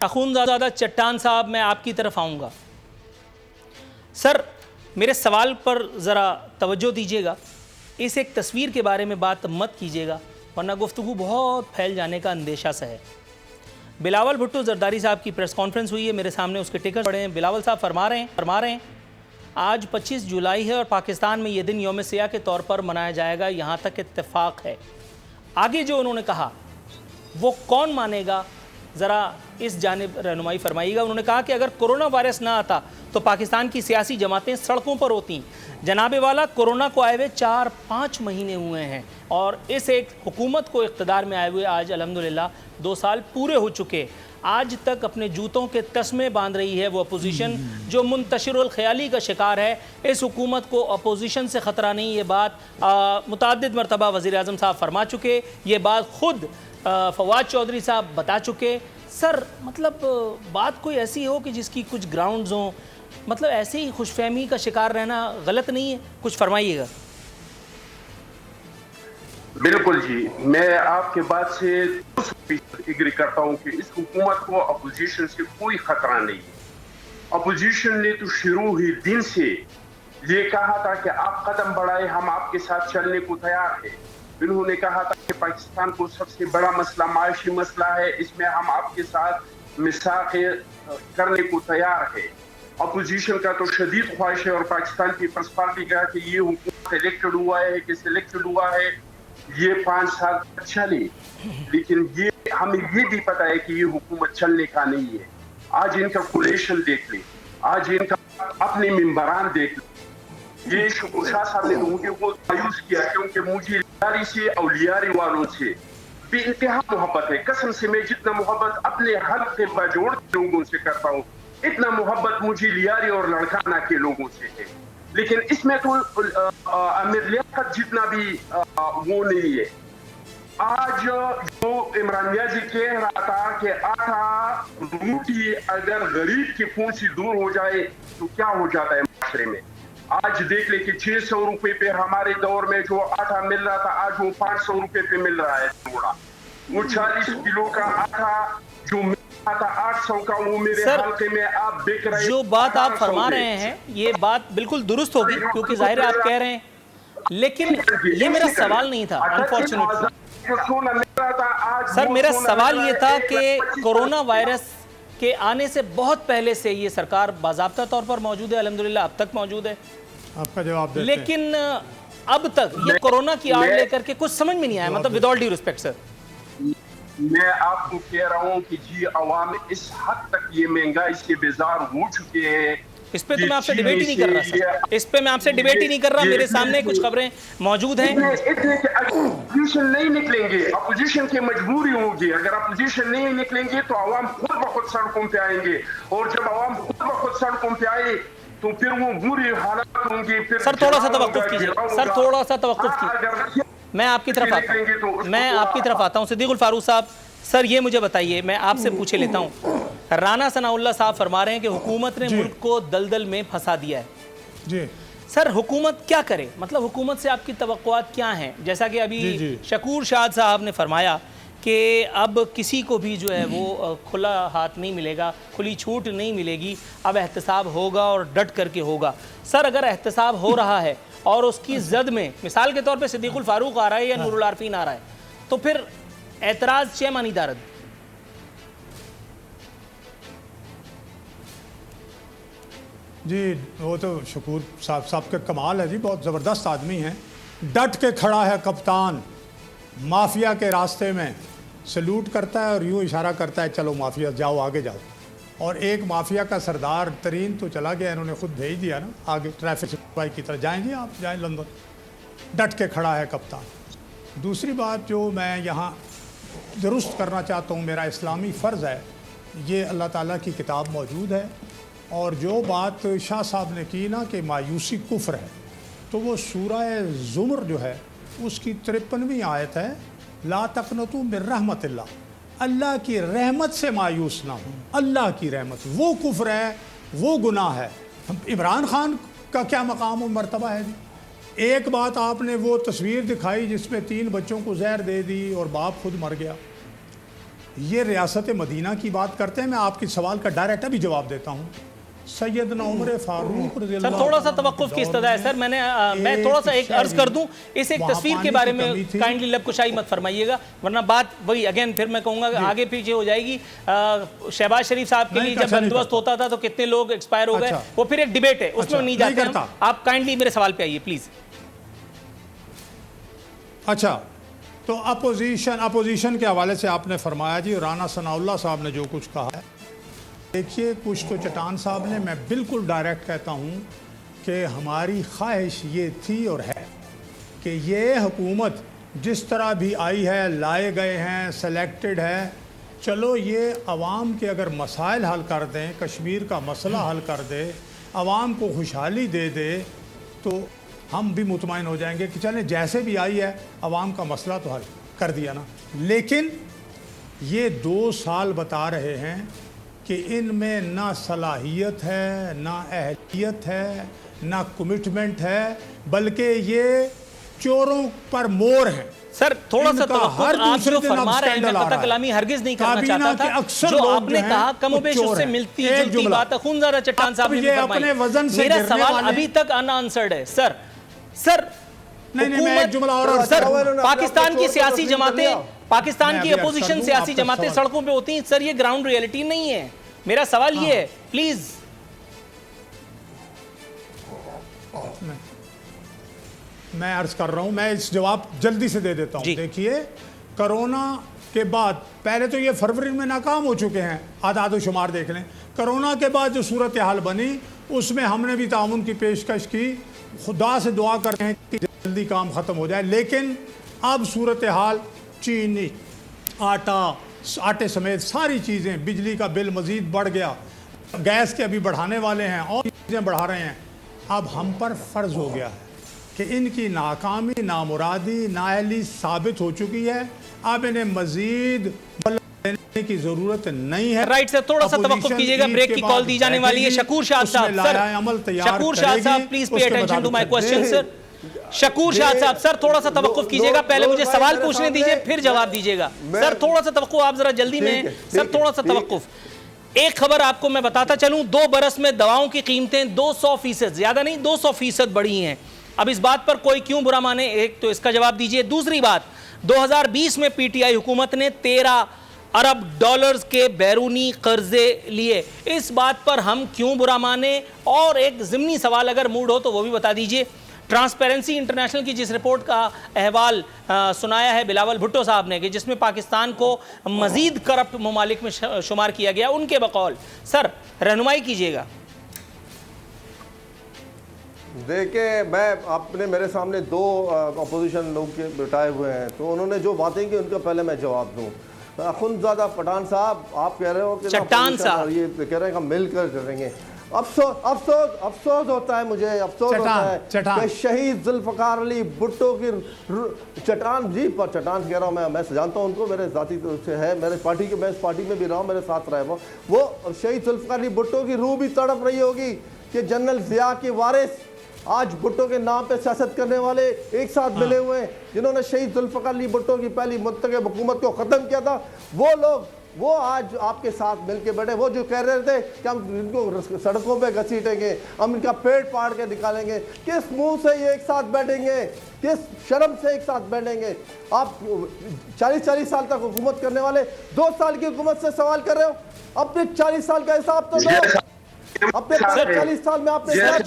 اخونزادہ چٹان صاحب، میں آپ کی طرف آؤں گا. سر میرے سوال پر ذرا توجہ دیجیے گا. اس ایک تصویر کے بارے میں بات مت کیجیے گا ورنہ گفتگو بہت پھیل جانے کا اندیشہ سا ہے. بلاول بھٹو زرداری صاحب کی پریس کانفرنس ہوئی ہے، میرے سامنے اس کے ٹکٹ پڑے ہیں. بلاول صاحب فرما رہے ہیں آج 25 جولائی ہے اور پاکستان میں یہ دن یوم سیاہ کے طور پر منایا جائے گا، یہاں تک اتفاق ہے. آگے جو انہوں نے کہا وہ کون مانے گا، ذرا اس جانب رہنمائی فرمائیے گا. انہوں نے کہا کہ اگر کرونا وائرس نہ آتا تو پاکستان کی سیاسی جماعتیں سڑکوں پر ہوتیں. جناب والا، کرونا کو آئے ہوئے 4-5 مہینے ہوئے ہیں اور اس ایک حکومت کو اقتدار میں آئے ہوئے آج الحمدللہ 2 سال پورے ہو چکے. آج تک اپنے جوتوں کے تسمے باندھ رہی ہے وہ اپوزیشن جو منتشر الخیالی کا شکار ہے. اس حکومت کو اپوزیشن سے خطرہ نہیں، یہ بات متعدد مرتبہ وزیر اعظم صاحب فرما چکے، یہ بات خود فواد چودھری صاحب بتا چکے. سر مطلب بات کوئی ایسی ہو کہ جس کی کچھ گراؤنڈز ہوں، مطلب ایسے ہی خوش فہمی کا شکار رہنا غلط نہیں ہے؟ کچھ فرمائیے گا. بالکل جی، میں آپ کے بات سے ایگری کرتا ہوں کہ اس حکومت کو اپوزیشن سے کوئی خطرہ نہیں ہے. اپوزیشن نے تو شروع ہی دن سے یہ کہا تھا کہ آپ قدم بڑھائے، ہم آپ کے ساتھ چلنے کو تیار ہیں. انہوں نے کہا تھا کہ پاکستان کو سب سے بڑا مسئلہ معاشی مسئلہ ہے، اس میں ہم آپ کے ساتھ مساق کرنے کو تیار ہے. اپوزیشن کا تو شدید خواہش ہے اور پاکستان کی پیپلز پارٹی کا کہ یہ حکومت الیکٹڈ ہوا ہے کہ سلیکٹڈ ہوا ہے، یہ 5 سال چلے. لیکن یہ ہمیں یہ بھی پتا ہے کہ یہ حکومت چلنے کا نہیں ہے. آج ان کا کولیشن دیکھ لیں، آج ان کا اپنے ممبران دیکھ لیں. یہ شکر شاہ صاحب نے تو مجھے بہت مایوس کیا کیونکہ مجھے لیاری سے اور لیاری والوں سے بے انتہا محبت ہے. قسم سے میں جتنا محبت اپنے حلق کے بجوڑ لوگوں سے کرتا ہوں اتنا محبت مجھے لیاری اور لڑکانہ کے لوگوں سے ہے. لیکن اس میں تو امیر لیاقت جتنا بھی وہ نہیں ہے. آج جو عمران نیازی کہہ رہا تھا کہ آٹا روٹی اگر غریب کی خون سے دور ہو جائے تو کیا ہو جاتا ہے معاشرے میں. آج دیکھ لیں کہ 600 روپے پہ ہمارے دور میں جو آٹا مل رہا تھا آج وہ 500 روپے پہ مل رہا ہے تھوڑا. وہ 40 کلو کا آٹا جو مل رہا تھا 800 کا وہ میرے حلقے میں آپ دیکھ رہے ہیں. جو بات آپ فرما رہے ہیں یہ بات بالکل درست ہوگی کیونکہ ظاہر ہے آپ کہہ رہے ہیں، لیکن یہ میرا سوال نہیں تھا انفارچونیٹلی. سر میرا سوال یہ تھا کہ کرونا وائرس کے آنے سے بہت پہلے سے یہ سرکار باضابطہ طور پر موجود ہے، الحمدللہ اب تک موجود ہے. آپ کا جواب دیتے ہیں. لیکن اب تک یہ کورونا کی آڑ لے کر کے کچھ سمجھ میں نہیں آیا، مطلب ود آل ڈیو ریسپیکٹ سر. میں آپ کو کہہ رہا ہوں کہ جی عوام اس حد تک یہ مہنگائی سے بیزار ہو چکے ہیں. اس پہ تو میں آپ سے ڈیبیٹ ہی نہیں کر رہا سر، اس پہ میں آپ سے ڈیبیٹ ہی نہیں کر رہا. میرے سامنے کچھ خبریں موجود ہیں. اپوزیشن نہیں نکلیں گے، اپوزیشن کی مجبوری ہوگی. اگر اپوزیشن نہیں نکلیں گے تو عوام خود بخود سڑکوں پہ آئیں گے اور جب عوام خود بخود سڑکوں پہ آئے تو پھر وہ بری حالات ہوں گی. سر تھوڑا سا توقف کیجیے، سر تھوڑا سا توقف کیجیے. میں آپ کی طرف آتا ہوں. صدیق الفاروق صاحب، سر یہ مجھے بتائیے، میں آپ سے پوچھے لیتا ہوں. رانا ثناء اللہ صاحب فرما رہے ہیں کہ حکومت نے ملک کو دلدل میں پھنسا دیا ہے. جی سر حکومت کیا کرے؟ مطلب حکومت سے آپ کی توقعات کیا ہیں؟ جیسا کہ ابھی شکور شاد صاحب نے فرمایا کہ اب کسی کو بھی جو ہے وہ کھلا ہاتھ نہیں ملے گا، کھلی چھوٹ نہیں ملے گی، اب احتساب ہوگا اور ڈٹ کر کے ہوگا. سر اگر احتساب ہو رہا ہے اور اس کی زد میں مثال کے طور پہ صدیق الفاروق آ رہا ہے یا نور العارفین آ رہا ہے تو پھر اعتراض چے مانی دارد؟ جی وہ تو شکور صاحب کے کمال ہے جی، بہت زبردست آدمی ہیں. ڈٹ کے کھڑا ہے کپتان مافیا کے راستے میں، سلوٹ کرتا ہے اور یوں اشارہ کرتا ہے چلو مافیا جاؤ آگے جاؤ. اور ایک مافیا کا سردار ترین تو چلا گیا، انہوں نے خود بھیج دیا نا آگے ٹریفک سپاہی کی طرح، جائیں جی آپ جائیں لندن. ڈٹ کے کھڑا ہے کپتان. دوسری بات جو میں یہاں درست کرنا چاہتا ہوں، میرا اسلامی فرض ہے، یہ اللہ تعالیٰ کی کتاب موجود ہے. اور جو بات شاہ صاحب نے کی نا کہ مایوسی کفر ہے، تو وہ سورہ زمر جو ہے اس کی 53ویں آیت ہے، لا تقنطوا من رحمت اللہ، اللہ کی رحمت سے مایوس نہ ہوں. اللہ کی رحمت وہ کفر ہے، وہ گناہ ہے. عمران خان کا کیا مقام و مرتبہ ہے جی؟ ایک بات آپ نے وہ تصویر دکھائی جس میں 3 بچوں کو زہر دے دی اور باپ خود مر گیا. یہ ریاست مدینہ کی بات کرتے ہیں. میں آپ کی سوال کا ڈائریکٹ ابھی جواب دیتا ہوں. سیدنا عمر فاروق رضی اللہ سر تھوڑا سا توقف کی استدعا ہے سر. میں تھوڑا سا ایک عرض کر دوں, اس ایک تصویر کے بارے میں کائنڈلی لب کشائی مت فرمائیے گا, ورنہ بات وہی اگین پھر میں کہوں گا آگے پیچھے ہو جائے گی. شہباز شریف صاحب کے لیے جب بندوبست ہوتا تھا تو کتنے لوگ ایکسپائر ہو گئے, وہ پھر ایک ڈیبیٹ ہے, اس میں نہیں جاتے ہم. آپ کائنڈلی میرے سوال پہ آئیے پلیز. اچھا, تو اپوزیشن کے حوالے سے آپ نے فرمایا جی, رانا ثناء اللہ صاحب نے جو کچھ کہا ہے, دیکھیے کچھ تو چٹان صاحب نے, میں بالکل ڈائریکٹ کہتا ہوں کہ ہماری خواہش یہ تھی اور ہے کہ یہ حکومت جس طرح بھی آئی ہے, لائے گئے ہیں, سلیکٹڈ ہے, چلو یہ عوام کے اگر مسائل حل کر دیں, کشمیر کا مسئلہ حل کر دے, عوام کو خوشحالی دے دے, تو ہم بھی مطمئن ہو جائیں گے کہ چلیں جیسے بھی آئی ہے عوام کا مسئلہ تو حل کر دیا نا. لیکن یہ 2 سال بتا رہے ہیں کہ ان میں نہ صلاحیت ہے, نہ اہلیت ہے, نہ کمٹمنٹ ہے, بلکہ یہ چوروں پر مور ہیں. سر تھوڑا سا توقف, آپ جو فرما رہے ہیں میں قطع کلامی ہرگز نہیں کرنا چاہتا تھا, جو آپ نے کہا کم و بیش اس سے ملتی جلتی بات ہے. خونزادہ چٹان صاحب نے بھی فرمائی, میرا سوال ابھی تک ان آنسرڈ ہے. سر پاکستان کی سیاسی جماعتیں, پاکستان کی اپوزیشن سیاسی جماعتیں سڑکوں پہ ہوتی ہیں سر, یہ گراؤنڈ ریئلٹی نہیں ہے. میرا سوال یہ ہے, پلیز. میں عرض کر رہا ہوں, میں اس جواب جلدی سے دے دیتا ہوں. دیکھیے کرونا کے بعد, پہلے تو یہ فروری میں ناکام ہو چکے ہیں, اعداد و شمار دیکھ لیں. کرونا کے بعد جو صورتحال بنی اس میں ہم نے بھی تعاون کی پیشکش کی, خدا سے دعا کر رہے ہیں کہ جلدی کام ختم ہو جائے. لیکن اب صورتحال چینی, آٹے سمیت ساری چیزیں, بجلی کا بل مزید بڑھ گیا, گیس کے ابھی بڑھانے والے ہیں اور چیزیں بڑھا رہے ہیں. اب ہم پر فرض ہو گیا ہے کہ ان کی ناکامی, نامرادی, نااہلی ثابت ہو چکی ہے. اب انہیں مزید دینے کی ضرورت نہیں ہے. رائٹ سر, تھوڑا سا توقف کیجئے گا, بریک کی کال دی جانے والی ہے. شکور شاہد صاحب, شکور شاہد صاحب please pay attention to my question sir. Shakoor Shahid صاحب سر تھوڑا سا توقف کیجئے گا, پہلے مجھے سوال پوچھنے دیجئے پھر جواب دیجئے گا. سر تھوڑا سا توقف, آپ ذرا جلدی میں, سر تھوڑا سا توقف. ایک خبر آپ کو میں بتاتا چلوں, 2 برس میں دواؤں کی قیمتیں 200%, زیادہ نہیں 200% بڑھی ہیں. اب اس بات پر کوئی کیوں برا مانے, ایک تو اس کا جواب دیجئے. دوسری بات, 2020 میں پی ٹی آئی حکومت نے 13 ارب ڈالرز کے بیرونی قرضے لیے, اس بات پر ہم کیوں برا مانے. اور ایک ضمنی سوال اگر موڈ ہو تو وہ بھی بتا دیجئے. ٹرانسپیرنسی انٹرنیشنل کی جس رپورٹ کا احوال سنایا ہے بلاول بھٹو صاحب نے, کہ جس میں پاکستان کو مزید کرپٹ ممالک میں شمار کیا گیا, ان کے بقول سر رہنمائی کیجئے گا. دیکھیں, میں آپ نے میرے سامنے 2 اپوزیشن لوگ کے بٹائے ہوئے ہیں, تو انہوں نے جو باتیں کی ان کا پہلے میں جواب دوں. خونزادہ پٹھان صاحب, آپ کہہ رہے ہو کہ چٹان صاحب یہ کہہ رہے ہیں کہ ہم مل کر کریں گے. افسوس ہوتا ہے مجھے, افسوس ہوتا ہے کہ شہید ذوالفقار علی بھٹو کی چٹان, جی چٹان کہہ رہا ہوں میں جانتا ہوں ان کو, میرے ذاتی سے ہے, میرے پارٹی کے, میں اس پارٹی میں بھی رہا ہوں, میرے ساتھ رہے وہ شہید ذوالفقار علی بھٹو کی روح بھی تڑپ رہی ہوگی کہ جنرل ضیاء کے وارث آج بھٹو کے نام پہ سیاست کرنے والے ایک ساتھ ملے ہوئے ہیں, جنہوں نے شہید ذوالفقار علی بھٹو کی پہلی منتخب حکومت کو ختم کیا تھا. وہ لوگ, وہ آج آپ کے ساتھ مل کے بیٹھے, وہ جو کہہ رہے تھے کہ ہم ان کو سڑکوں پہ گھسیٹیں گے, ہم ان کا پیٹ پاڑ کے نکالیں گے, کس منہ سے یہ ایک ساتھ بیٹھیں گے, کس شرم سے ایک ساتھ بیٹھیں گے. آپ 40 سال تک حکومت کرنے والے 2 سال کی حکومت سے سوال کر رہے ہو, اپنے 40 سال کا حساب تو دو. اپنے 40 سال میں آپ نے سر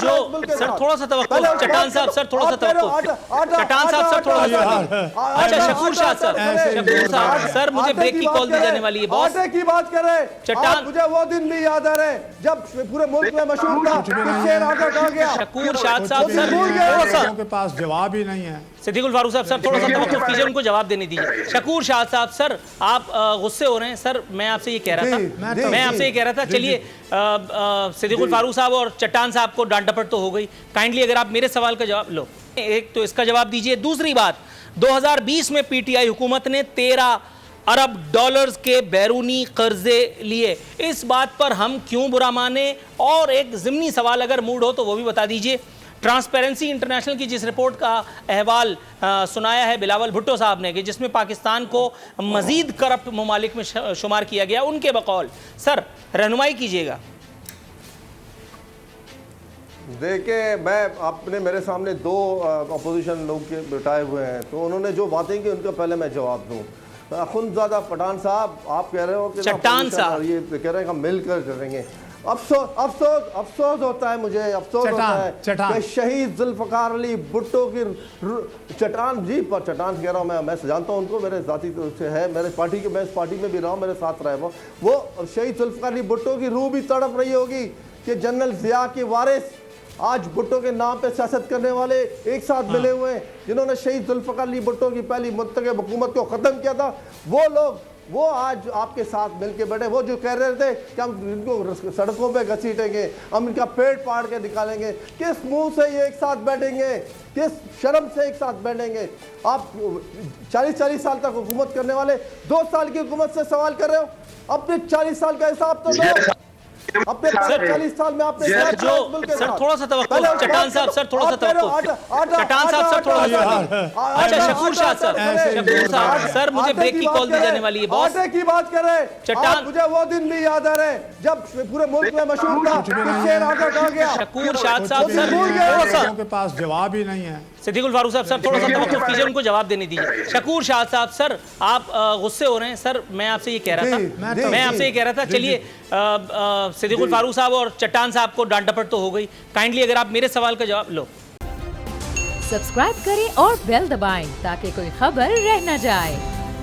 تھوڑا سا توقف, چٹان صاحب سر تھوڑا سا توقف, چٹان صاحب سر تھوڑا سا, اچھا شکور شاہد صاحب سر مجھے بریک کی کال دی جانے والی ہے. باس آٹے کی بات کر رہے, چٹان, مجھے وہ دن بھی یاد آ رہے جب پورے ملک میں مشہور تھا کہ شیر آٹا کہا گیا. شکور شاہد صاحب سر تھوڑا سا, کے پاس جواب ہی نہیں ہے. صدیق الفاروق صاحب سر تھوڑا سا توقف کیجئے, ان کو جواب دینے دیجئے. شکور شاہد صاحب سر آپ غصے ہو رہے ہیں سر, میں آپ سے یہ کہہ رہا تھا, چلیے صدیق الفاروق صاحب اور چٹان صاحب کو ڈانٹ ڈپٹ تو ہو گئی, کائنڈلی اگر آپ میرے سوال کا جواب لو, ایک تو اس کا جواب دیجئے. دوسری بات, 2020 میں پی ٹی آئی حکومت نے 13 ارب ڈالرز کے بیرونی قرضے لیے, اس بات پر ہم کیوں برا مانے. اور ایک ضمنی سوال اگر موڈ ہو تو وہ بھی بتا دیجئے. ٹرانسپیرنسی انٹرنیشنل کی جس رپورٹ کا احوال سنایا ہے بلاول بھٹو صاحب نے کہ جس میں پاکستان کو مزید کرپٹ ممالک میں شمار کیا گیا، ان کے بقول سر رہنمائی کیجیے گا۔ دیکھیں میں آپ نے میرے سامنے دو اپوزیشن لوگ کے بٹائے ہوئے ہیں، تو انہوں نے جو باتیں کی ان کا پہلے میں جواب دوں۔ اخندزادہ پٹھان صاحب آپ کہہ رہے ہو کہ چٹان صاحب یہ کہہ رہے ہیں کہ ہم مل کر کریں گے۔ افسوس ہوتا ہے مجھے، افسوس ہوتا ہے کہ شہید ذوالفقار علی بھٹو کی چٹان، جی چٹان کہہ رہا ہوں میں جانتا ہوں ان کو، میرے ذاتی طور سے ہے، میرے پارٹی کے، میں اس پارٹی میں بھی رہا ہوں، میرے ساتھ رہے وہ شہید ذوالفقار علی بھٹو کی روح بھی تڑپ رہی ہوگی کہ جنرل ضیاء کے وارث آج بھٹو کے نام پہ سیاست کرنے والے ایک ساتھ ملے ہوئے ہیں، جنہوں نے شہید ذوالفقار علی بھٹو کی پہلی منتخب حکومت کو ختم کیا تھا، وہ لوگ وہ آج آپ کے ساتھ مل کے بیٹھے، وہ جو کہہ رہے تھے کہ ہم ان کو سڑکوں پہ گھسیٹیں گے، ہم ان کا پیٹ پاڑ کے نکالیں گے، کس منہ سے یہ ایک ساتھ بیٹھیں گے، کس شرم سے ایک ساتھ بیٹھیں گے؟ آپ 40 سال تک حکومت کرنے والے 2 سال کی حکومت سے سوال کر رہے ہو، اپنے 40 سال کا حساب تو دو، اپنے 40 سال میں آپ نے سر تھوڑا سا توقع، چٹان صاحب سر تھوڑا سا توقع، چٹان صاحب سر تھوڑا سا، اچھا شکور شاہ صاحب سر مجھے بریک کی کال دی جانے والی ہے باس، آٹے کی بات کر رہے چٹان، مجھے وہ دن بھی یاد آ رہے جب پورے ملک میں مشہور تھا کہ شیر آٹا کھا گیا۔ شکور شاہ صاحب سر تھوڑا سا، کے پاس جواب ہی نہیں ہے۔ صدیق الفاروق صاحب سر تھوڑا سا توقف کیجئے، ان کو جواب دینے دیجئے۔ شکور شاہ صاحب سر آپ غصے ہو رہے ہیں، سر میں آپ سے یہ کہہ رہا تھا، چلیے صدیق الفاروق صاحب اور چٹان صاحب کو ڈانٹ ڈپٹ تو ہو گئی، کائنڈلی اگر آپ میرے سوال کا جواب لو۔ سبسکرائب کریں اور بیل دبائیں تاکہ کوئی خبر رہ نہ جائے۔